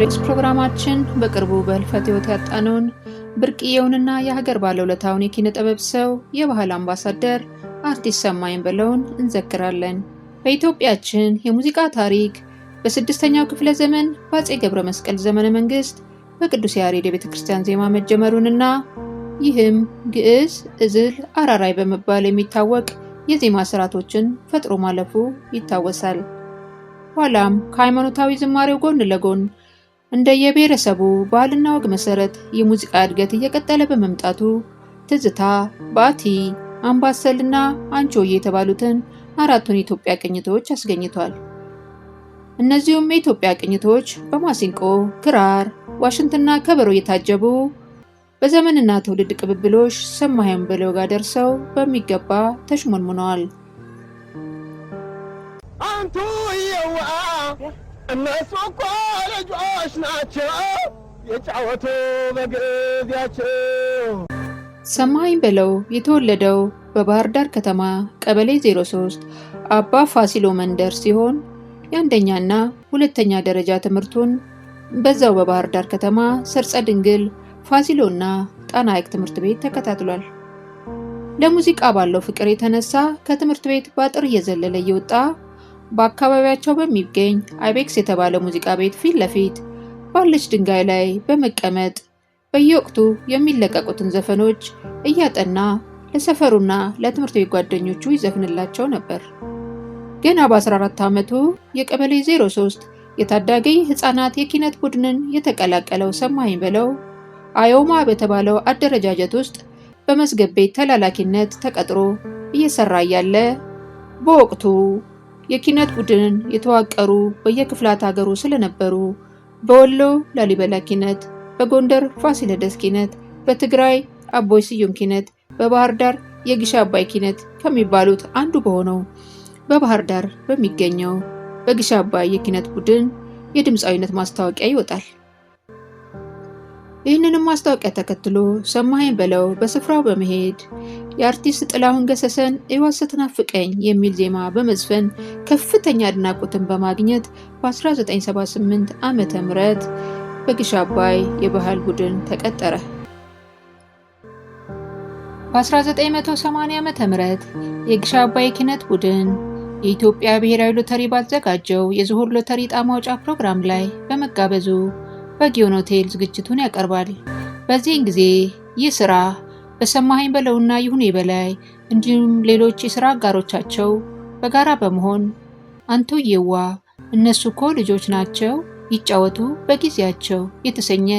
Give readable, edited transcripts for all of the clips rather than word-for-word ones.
በጥቅስ ፕሮግራማችን በቅርቡ በህልፈት ህይወት ያጣነውን ብርቅዬውንና የሀገር ባለውለታውን የኪነ ጥበብ ሰው የባህል አምባሳደር አርቲስት ሰማኸኝ በለውን እንዘክራለን። በኢትዮጵያችን የሙዚቃ ታሪክ በ6ኛው ክፍለ ዘመን በአፄ ገብረ መስቀል ዘመነ መንግስት በቅዱስ ያሬድ የቤተክርስቲያን ዜማ መጀመሩንና ይህም ግዕዝ፣ እዝል፣ አራራይ በመባል የሚታወቅ የዜማ ስርዓቶችን ፈጥሮ ማለፉ ይታወሳል። ኋላም ከሃይማኖታዊ ዝማሬው ጎን ለጎን እንደየብሔረሰቡ ባህልና ወግ መሰረት የሙዚቃ እድገት እየቀጠለ በመምጣቱ ትዝታ፣ ባቲ፣ አምባሰልና አንቾዬ የተባሉትን አራቱን የኢትዮጵያ ቅኝቶች አስገኝቷል። እነዚሁም የኢትዮጵያ ቅኝቶች በማሲንቆ፣ ክራር፣ ዋሽንትና ከበሮ እየታጀቡ በዘመንና ትውልድ ቅብብሎሽ ሰማኸኝ በለው ጋር ደርሰው በሚገባ ተሽሞንሙነዋል። አንቱ የዋ እነሱ እኮ ልጆች ናቸው የጫወቱ በጊዜያቸው። ሰማኸኝ በለው የተወለደው በባህር ዳር ከተማ ቀበሌ 03 አባ ፋሲሎ መንደር ሲሆን የአንደኛና ሁለተኛ ደረጃ ትምህርቱን በዛው በባህር ዳር ከተማ ሰርጸ ድንግል ፋሲሎና ጣና ሐይቅ ትምህርት ቤት ተከታትሏል። ለሙዚቃ ባለው ፍቅር የተነሳ ከትምህርት ቤት ባጥር እየዘለለ እየወጣ በአካባቢያቸው በሚገኝ አይቤክስ የተባለ ሙዚቃ ቤት ፊት ለፊት ባለች ድንጋይ ላይ በመቀመጥ በየወቅቱ የሚለቀቁትን ዘፈኖች እያጠና ለሰፈሩና ለትምህርት ቤት ጓደኞቹ ይዘፍንላቸው ነበር። ገና በ14 ዓመቱ የቀበሌ 03 የታዳጊ ህፃናት የኪነት ቡድንን የተቀላቀለው ሰማኸኝ በለው አዮማ በተባለው አደረጃጀት ውስጥ በመዝገብ ቤት ተላላኪነት ተቀጥሮ እየሰራ እያለ በወቅቱ የኪነት ቡድን የተዋቀሩ በየክፍላት ሀገሩ ስለነበሩ በወሎ ላሊበላ ኪነት፣ በጎንደር ፋሲለደስ ኪነት፣ በትግራይ አቦይ ስዩም ኪነት፣ በባህር ዳር የግሽ አባይ ኪነት ከሚባሉት አንዱ በሆነው በባህር ዳር በሚገኘው በግሽ አባይ የኪነት ቡድን የድምፃዊነት ማስታወቂያ ይወጣል። ይህንንም ማስታወቂያ ተከትሎ ሰማኸኝ በለው በስፍራው በመሄድ የአርቲስት ጥላሁን ገሰሰን እዋት ስትናፍቀኝ የሚል ዜማ በመዝፈን ከፍተኛ አድናቆትን በማግኘት በ1978 ዓመተ ምህረት በግሽ አባይ የባህል ቡድን ተቀጠረ። በ1980 ዓመተ ምህረት የግሽ አባይ የኪነት ቡድን የኢትዮጵያ ብሔራዊ ሎተሪ ባዘጋጀው የዝሆን ሎተሪ ዕጣ ማውጫ ፕሮግራም ላይ በመጋበዙ በጊዮን ሆቴል ዝግጅቱን ያቀርባል። በዚህን ጊዜ ይህ ስራ በሰማኸኝ በለውና ይሁኔ በላይ እንዲሁም ሌሎች የስራ አጋሮቻቸው በጋራ በመሆን አንቱ የዋ እነሱ እኮ ልጆች ናቸው ይጫወቱ በጊዜያቸው የተሰኘ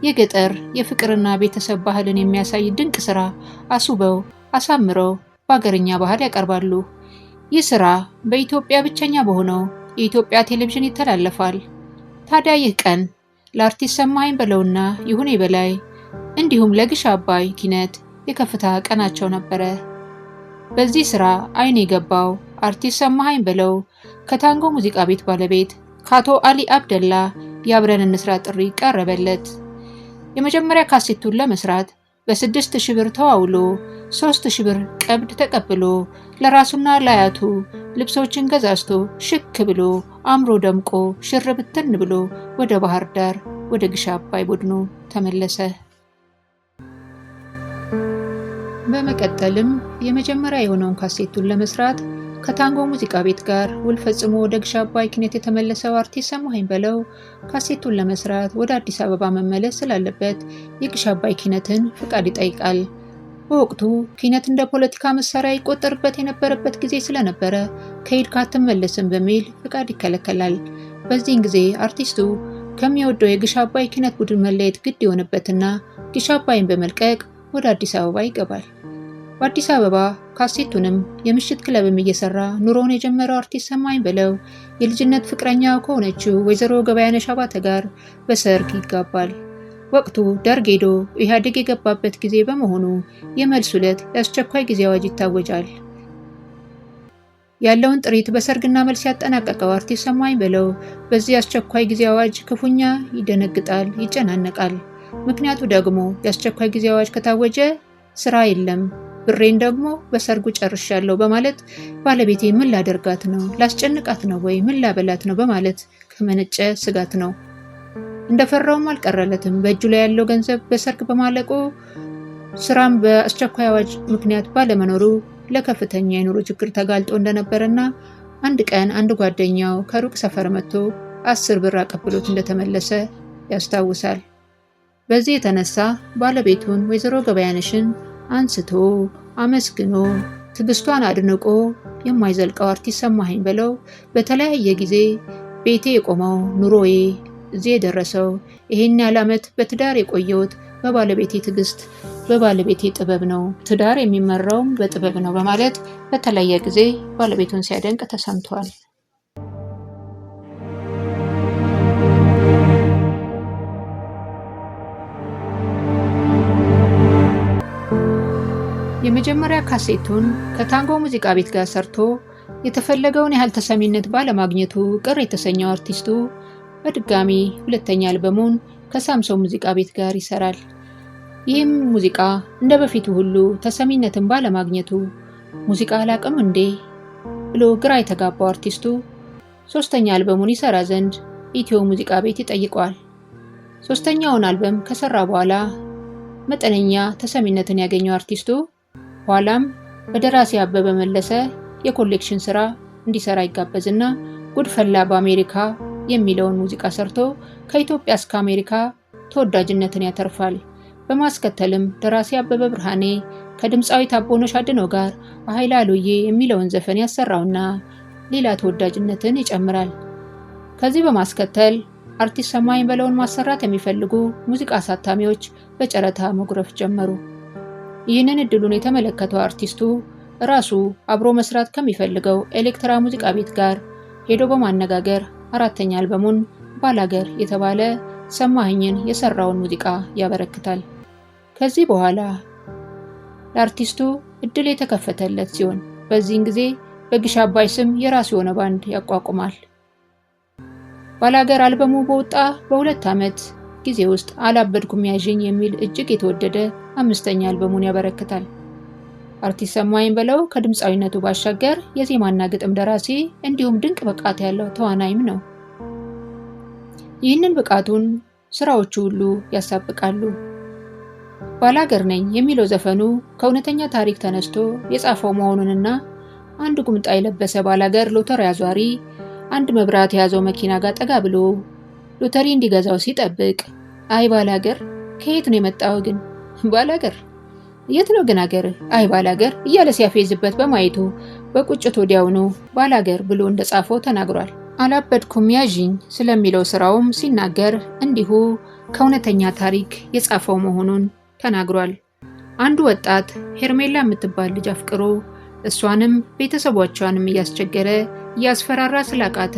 የገጠር የፍቅርና ቤተሰብ ባህልን የሚያሳይ ድንቅ ስራ አስውበው አሳምረው በአገርኛ ባህል ያቀርባሉ። ይህ ስራ በኢትዮጵያ ብቸኛ በሆነው የኢትዮጵያ ቴሌቪዥን ይተላለፋል። ታዲያ ይህ ቀን ለአርቲስት ሰማኸኝ በለውና ይሁኔ በላይ እንዲሁም ለግሽ አባይ ኪነት የከፍታ ቀናቸው ነበረ። በዚህ ስራ አይን የገባው አርቲስት ሰማኸኝ በለው ከታንጎ ሙዚቃ ቤት ባለቤት ከአቶ አሊ አብደላ የአብረን እንስራ ጥሪ ቀረበለት። የመጀመሪያ ካሴቱን ለመስራት በ6,000 ብር ተዋውሎ 3,000 ብር ቀብድ ተቀብሎ ለራሱና ለአያቱ ልብሶችን ገዛዝቶ ሽክ ብሎ አምሮ ደምቆ ሽር ብትን ብሎ ወደ ባህር ዳር ወደ ግሽ አባይ ቡድኑ ተመለሰ። በመቀጠልም የመጀመሪያ የሆነውን ካሴቱን ለመስራት ከታንጎ ሙዚቃ ቤት ጋር ውል ፈጽሞ ወደ ግሽ አባይ ኪነት የተመለሰው አርቲስት ሰማኸኝ በለው ካሴቱን ለመስራት ወደ አዲስ አበባ መመለስ ስላለበት የግሽ አባይ ኪነትን ፍቃድ ይጠይቃል። በወቅቱ ኪነት እንደ ፖለቲካ መሳሪያ ይቆጠርበት የነበረበት ጊዜ ስለነበረ ከሄድክ አትመለስም በሚል ፍቃድ ይከለከላል። በዚህን ጊዜ አርቲስቱ ከሚወደው የግሽ አባይ ኪነት ቡድን መለየት ግድ የሆነበትና ግሽ አባይን በመልቀቅ ወደ አዲስ አበባ ይገባል። በአዲስ አበባ ካሴቱንም የምሽት ክለብም እየሰራ ኑሮውን የጀመረው አርቲስት ሰማኸኝ በለው የልጅነት ፍቅረኛው ከሆነችው ወይዘሮ ገበያነሽ አባተ ጋር በሰርግ ይጋባል። ወቅቱ ደርግ ሄዶ ኢህአዴግ የገባበት ጊዜ በመሆኑ የመልስ ዕለት የአስቸኳይ ጊዜ አዋጅ ይታወጃል። ያለውን ጥሪት በሰርግና መልስ ያጠናቀቀው አርቲስት ሰማኸኝ በለው በዚህ አስቸኳይ ጊዜ አዋጅ ክፉኛ ይደነግጣል፣ ይጨናነቃል። ምክንያቱ ደግሞ የአስቸኳይ ጊዜ አዋጅ ከታወጀ ስራ የለም፣ ብሬን ደግሞ በሰርጉ ጨርሻለሁ በማለት ባለቤቴ ምን ላደርጋት ነው? ላስጨንቃት ነው ወይ? ምን ላበላት ነው? በማለት ከመነጨ ስጋት ነው። እንደፈራውም አልቀረለትም። በእጁ ላይ ያለው ገንዘብ በሰርግ በማለቁ ስራም በአስቸኳይ አዋጅ ምክንያት ባለመኖሩ ለከፍተኛ የኑሮ ችግር ተጋልጦ እንደነበረና አንድ ቀን አንድ ጓደኛው ከሩቅ ሰፈር መጥቶ 10 ብር አቀብሎት እንደተመለሰ ያስታውሳል። በዚህ የተነሳ ባለቤቱን ወይዘሮ ገበያነሽን አንስቶ አመስግኖ ትዕግስቷን አድንቆ የማይዘልቀው አርቲስት ሰማኸኝ በለው በተለያየ ጊዜ ቤቴ የቆመው ኑሮዬ እዚህ የደረሰው ይሄን ያህል ዓመት በትዳር የቆየሁት በባለቤቴ ትዕግስት በባለቤቴ ጥበብ ነው፣ ትዳር የሚመራውም በጥበብ ነው በማለት በተለያየ ጊዜ ባለቤቱን ሲያደንቅ ተሰምቷል። የመጀመሪያ ካሴቱን ከታንጎ ሙዚቃ ቤት ጋር ሰርቶ የተፈለገውን ያህል ተሰሚነት ባለማግኘቱ ቅር የተሰኘው አርቲስቱ በድጋሚ ሁለተኛ አልበሙን ከሳምሶን ሙዚቃ ቤት ጋር ይሰራል። ይህም ሙዚቃ እንደ በፊቱ ሁሉ ተሰሚነትን ባለማግኘቱ ሙዚቃ አላቅም እንዴ ብሎ ግራ የተጋባው አርቲስቱ ሶስተኛ አልበሙን ይሰራ ዘንድ ኢትዮ ሙዚቃ ቤት ይጠይቀዋል። ሶስተኛውን አልበም ከሰራ በኋላ መጠነኛ ተሰሚነትን ያገኘው አርቲስቱ ኋላም በደራሲ አበበ መለሰ የኮሌክሽን ስራ እንዲሰራ ይጋበዝና ጉድፈላ በአሜሪካ የሚለውን ሙዚቃ ሰርቶ ከኢትዮጵያ እስከ አሜሪካ ተወዳጅነትን ያተርፋል። በማስከተልም ደራሲ አበበ ብርሃኔ ከድምፃዊት አቦነሽ አድነው ጋር አሃይላሉዬ የሚለውን ዘፈን ያሰራውና ሌላ ተወዳጅነትን ይጨምራል። ከዚህ በማስከተል አርቲስት ሰማኸኝ በለውን ማሰራት የሚፈልጉ ሙዚቃ አሳታሚዎች በጨረታ መጉረፍ ጀመሩ። ይህንን እድሉን የተመለከተው አርቲስቱ ራሱ አብሮ መስራት ከሚፈልገው ኤሌክትራ ሙዚቃ ቤት ጋር ሄዶ በማነጋገር አራተኛ አልበሙን ባላገር የተባለ ሰማኸኝን የሰራውን ሙዚቃ ያበረክታል። ከዚህ በኋላ ለአርቲስቱ እድል የተከፈተለት ሲሆን በዚህን ጊዜ በግሽ አባይ ስም የራሱ የሆነ ባንድ ያቋቁማል። ባላገር አልበሙ በወጣ በ2 ዓመት ጊዜ ውስጥ አላበድኩም ያዥኝ የሚል እጅግ የተወደደ 5ኛ አልበሙን ያበረክታል። አርቲስት ሰማኸኝ በለው ከድምፃዊነቱ ባሻገር የዜማና ግጥም ደራሲ እንዲሁም ድንቅ ብቃት ያለው ተዋናይም ነው። ይህንን ብቃቱን ስራዎቹ ሁሉ ያሳብቃሉ። ባላገር ነኝ የሚለው ዘፈኑ ከእውነተኛ ታሪክ ተነስቶ የጻፈው መሆኑንና አንድ ጉምጣ የለበሰ ባላገር ሎተሪ አዟሪ አንድ መብራት የያዘው መኪና ጋር ጠጋ ብሎ ሎተሪ እንዲገዛው ሲጠብቅ አይ ባላገር ከየት ነው የመጣው ግን ባላገር የት ነው ግን አገር አይ ባላገር እያለ ሲያፌዝበት በማየቱ በቁጭት ወዲያውኑ ባላገር ብሎ እንደጻፈው ተናግሯል። አላበድኩም ያዥኝ ስለሚለው ስራውም ሲናገር እንዲሁ ከእውነተኛ ታሪክ የጻፈው መሆኑን ተናግሯል። አንዱ ወጣት ሄርሜላ የምትባል ልጅ አፍቅሮ እሷንም ቤተሰቦቿንም እያስቸገረ እያስፈራራ ስላቃተ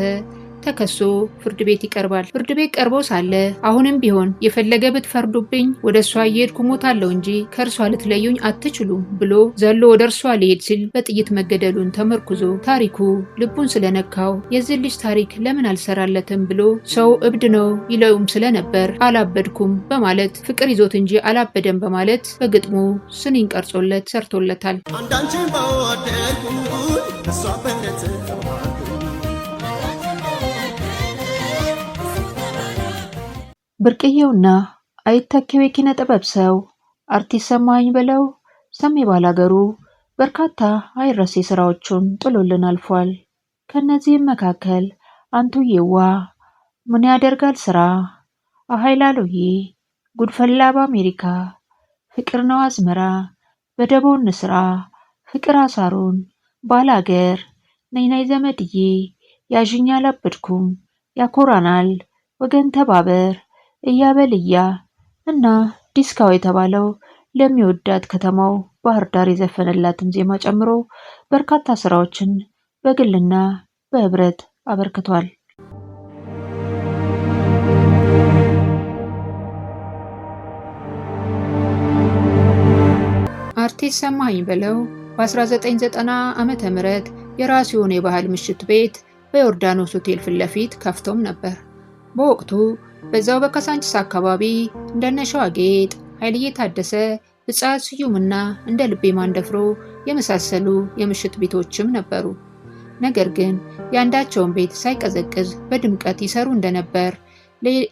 ተከሶ ፍርድ ቤት ይቀርባል። ፍርድ ቤት ቀርቦ ሳለ አሁንም ቢሆን የፈለገ ብትፈርዱብኝ ወደ እሷ እየሄድኩ ሞታለሁ እንጂ ከእርሷ ልትለዩኝ አትችሉም ብሎ ዘሎ ወደ እርሷ ሊሄድ ሲል በጥይት መገደሉን ተመርኩዞ ታሪኩ ልቡን ስለነካው የዚህ ልጅ ታሪክ ለምን አልሰራለትም ብሎ ሰው እብድ ነው ይለውም ስለነበር አላበድኩም በማለት ፍቅር ይዞት እንጂ አላበደም በማለት በግጥሙ ስንኝ ቀርጾለት ሰርቶለታል። ብርቅዬውና አይተኬው የኪነ ጥበብ ሰው አርቲስት ሰማኸኝ በለው ሰሜ ባላገሩ በርካታ አይረሴ ስራዎቹን ጥሎልን አልፏል። ከነዚህም መካከል አንቱዬዋ፣ ምን ያደርጋል ስራ፣ አሃይላሉዬ፣ ጉድፈላ በአሜሪካ፣ ፍቅር ነው አዝመራ፣ በደቦ እንስራ፣ ፍቅር አሳሩን፣ ባላገር፣ ነይናይ ዘመድዬ፣ ያዥኝ አላበድኩም፣ ያኮራናል፣ ወገን ተባበር፣ እያበልያ እና ዲስካው የተባለው ለሚወዳት ከተማው ባህር ዳር የዘፈነላትን ዜማ ጨምሮ በርካታ ስራዎችን በግልና በህብረት አበርክቷል። አርቲስት ሰማኸኝ በለው በ1990 ዓመተ ምህረት የራሱ የሆነ የባህል ምሽት ቤት በዮርዳኖስ ሆቴል ፊት ለፊት ከፍቶም ነበር። በወቅቱ በዛው በካሳንቺስ አካባቢ እንደነ ሸዋጌጥ፣ ኃይልዬ ታደሰ፣ ብጻት ስዩምና እንደ ልቤ ማንደፍሮ የመሳሰሉ የምሽት ቤቶችም ነበሩ። ነገር ግን የአንዳቸውን ቤት ሳይቀዘቅዝ በድምቀት ይሰሩ እንደነበር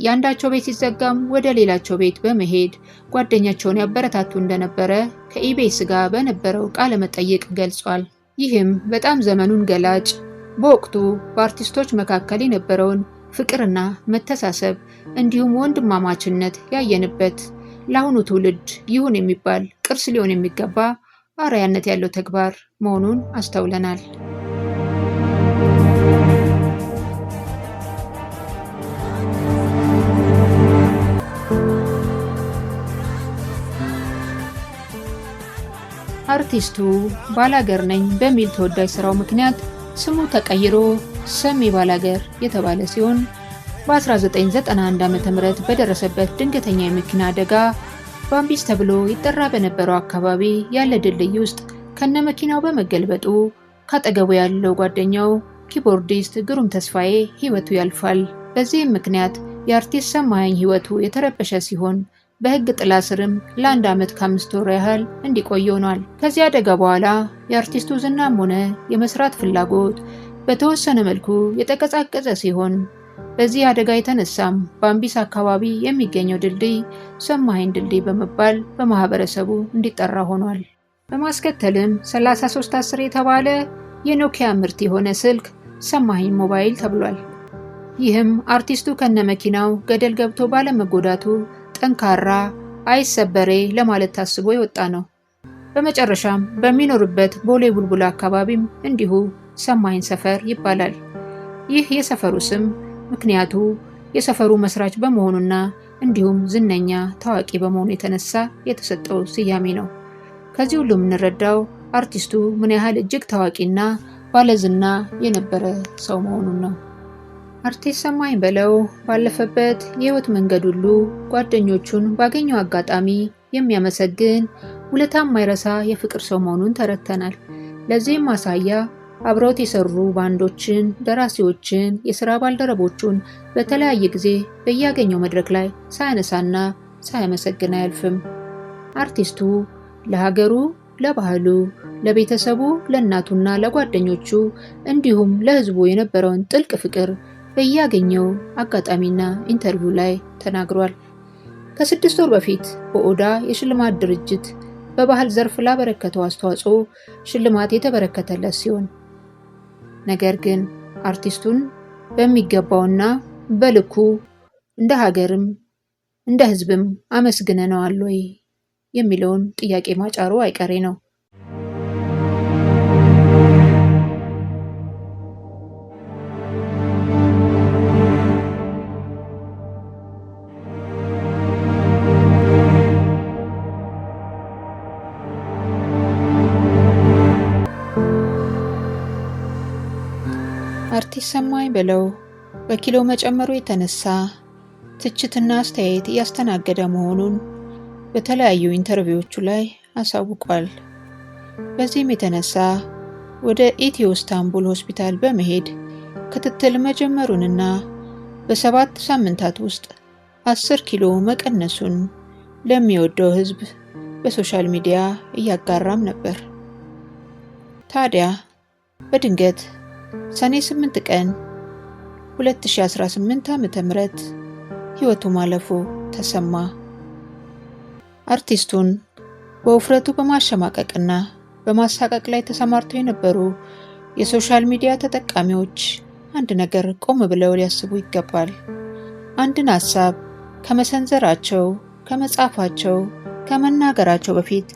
ያንዳቸው ቤት ሲዘጋም ወደ ሌላቸው ቤት በመሄድ ጓደኛቸውን ያበረታቱ እንደነበረ ከኢቢኤስ ጋር በነበረው ቃለ መጠይቅ ገልጿል። ይህም በጣም ዘመኑን ገላጭ፣ በወቅቱ በአርቲስቶች መካከል የነበረውን ፍቅርና መተሳሰብ እንዲሁም ወንድማማችነት ያየንበት ለአሁኑ ትውልድ ይሁን የሚባል ቅርስ ሊሆን የሚገባ አርአያነት ያለው ተግባር መሆኑን አስተውለናል። አርቲስቱ ባላገር ነኝ በሚል ተወዳጅ ስራው ምክንያት ስሙ ተቀይሮ ሰሜ ባላገር የተባለ ሲሆን በ1991 ዓ.ም በደረሰበት ድንገተኛ የመኪና አደጋ ባምቢስ ተብሎ ይጠራ በነበረው አካባቢ ያለ ድልድይ ውስጥ ከነመኪናው በመገልበጡ ካጠገቡ ያለው ጓደኛው ኪቦርዲስት ግሩም ተስፋዬ ህይወቱ ያልፋል። በዚህም ምክንያት የአርቲስት ሰማኸኝ ህይወቱ የተረበሸ ሲሆን በህግ ጥላ ስርም ለ1 ዓመት ከ5 ወር ያህል እንዲቆይ ሆኗል። ከዚህ አደጋ በኋላ የአርቲስቱ ዝናም ሆነ የመስራት ፍላጎት በተወሰነ መልኩ የተቀዛቀዘ ሲሆን በዚህ አደጋ የተነሳም ባምቢስ አካባቢ የሚገኘው ድልድይ ሰማኸኝ ድልድይ በመባል በማህበረሰቡ እንዲጠራ ሆኗል። በማስከተልም 3310 የተባለ የኖኪያ ምርት የሆነ ስልክ ሰማኸኝ ሞባይል ተብሏል። ይህም አርቲስቱ ከነመኪናው ገደል ገብቶ ባለመጎዳቱ ጠንካራ አይሰበሬ ለማለት ታስቦ የወጣ ነው። በመጨረሻም በሚኖርበት ቦሌ ቡልቡላ አካባቢም እንዲሁ ሰማኸኝ ሰፈር ይባላል። ይህ የሰፈሩ ስም ምክንያቱ የሰፈሩ መስራች በመሆኑና እንዲሁም ዝነኛ ታዋቂ በመሆኑ የተነሳ የተሰጠው ስያሜ ነው። ከዚህ ሁሉ የምንረዳው አርቲስቱ ምን ያህል እጅግ ታዋቂና ባለዝና የነበረ ሰው መሆኑን ነው። አርቲስት ሰማኸኝ በለው ባለፈበት የህይወት መንገድ ሁሉ ጓደኞቹን ባገኘው አጋጣሚ የሚያመሰግን ውለታ የማይረሳ የፍቅር ሰው መሆኑን ተረድተናል። ለዚህም ማሳያ አብረውት የሰሩ ባንዶችን፣ ደራሲዎችን፣ የሥራ ባልደረቦቹን በተለያየ ጊዜ በያገኘው መድረክ ላይ ሳያነሳና ሳያመሰግን አያልፍም። አርቲስቱ ለሀገሩ፣ ለባህሉ፣ ለቤተሰቡ፣ ለእናቱና ለጓደኞቹ እንዲሁም ለህዝቡ የነበረውን ጥልቅ ፍቅር በያገኘው አጋጣሚና ኢንተርቪው ላይ ተናግሯል። ከ6 ወር በፊት በኦዳ የሽልማት ድርጅት በባህል ዘርፍ ላበረከተው አስተዋጽኦ ሽልማት የተበረከተለት ሲሆን ነገር ግን አርቲስቱን በሚገባውና በልኩ እንደ ሀገርም እንደ ህዝብም አመስግነነዋል ወይ የሚለውን ጥያቄ ማጫሩ አይቀሬ ነው። አርቲስት ሰማኸኝ በለው በኪሎ መጨመሩ የተነሳ ትችትና አስተያየት እያስተናገደ መሆኑን በተለያዩ ኢንተርቪዎቹ ላይ አሳውቋል። በዚህም የተነሳ ወደ ኢትዮ ኢስታንቡል ሆስፒታል በመሄድ ክትትል መጀመሩንና በ7 ሳምንታት ውስጥ 10 ኪሎ መቀነሱን ለሚወደው ህዝብ በሶሻል ሚዲያ እያጋራም ነበር። ታዲያ በድንገት ሰኔ 8 ቀን 2018 ዓ.ም ህይወቱ ማለፉ ተሰማ። አርቲስቱን በውፍረቱ በማሸማቀቅና በማሳቀቅ ላይ ተሰማርተው የነበሩ የሶሻል ሚዲያ ተጠቃሚዎች አንድ ነገር ቆም ብለው ሊያስቡ ይገባል። አንድን ሐሳብ ከመሰንዘራቸው፣ ከመጻፋቸው፣ ከመናገራቸው በፊት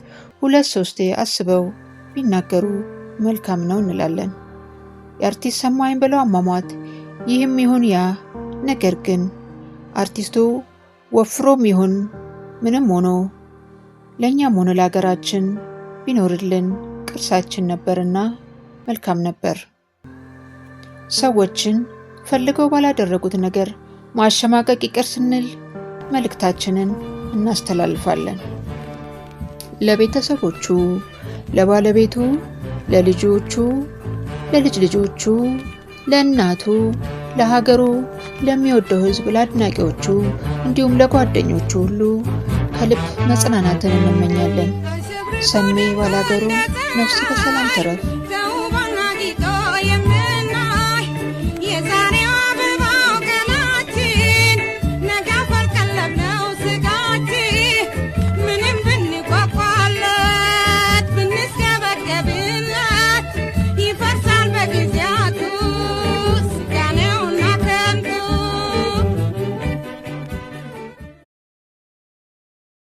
2-3 አስበው ቢናገሩ መልካም ነው እንላለን። የአርቲስት ሰማኸኝ በለው አሟሟት ይህም ይሁን ያ፣ ነገር ግን አርቲስቱ ወፍሮም ይሁን ምንም ሆኖ ለእኛም ሆነ ለሀገራችን ቢኖርልን ቅርሳችን ነበርና መልካም ነበር። ሰዎችን ፈልገው ባላደረጉት ነገር ማሸማቀቅ ይቅር ስንል መልእክታችንን እናስተላልፋለን። ለቤተሰቦቹ፣ ለባለቤቱ፣ ለልጆቹ፣ ለልጅ ልጆቹ፣ ለእናቱ፣ ለሀገሩ፣ ለሚወደው ህዝብ፣ ለአድናቂዎቹ እንዲሁም ለጓደኞቹ ሁሉ ከልብ መጽናናትን እንመኛለን። ሰሜ ባላገሩ ነፍስ በሰላም ተረፍ።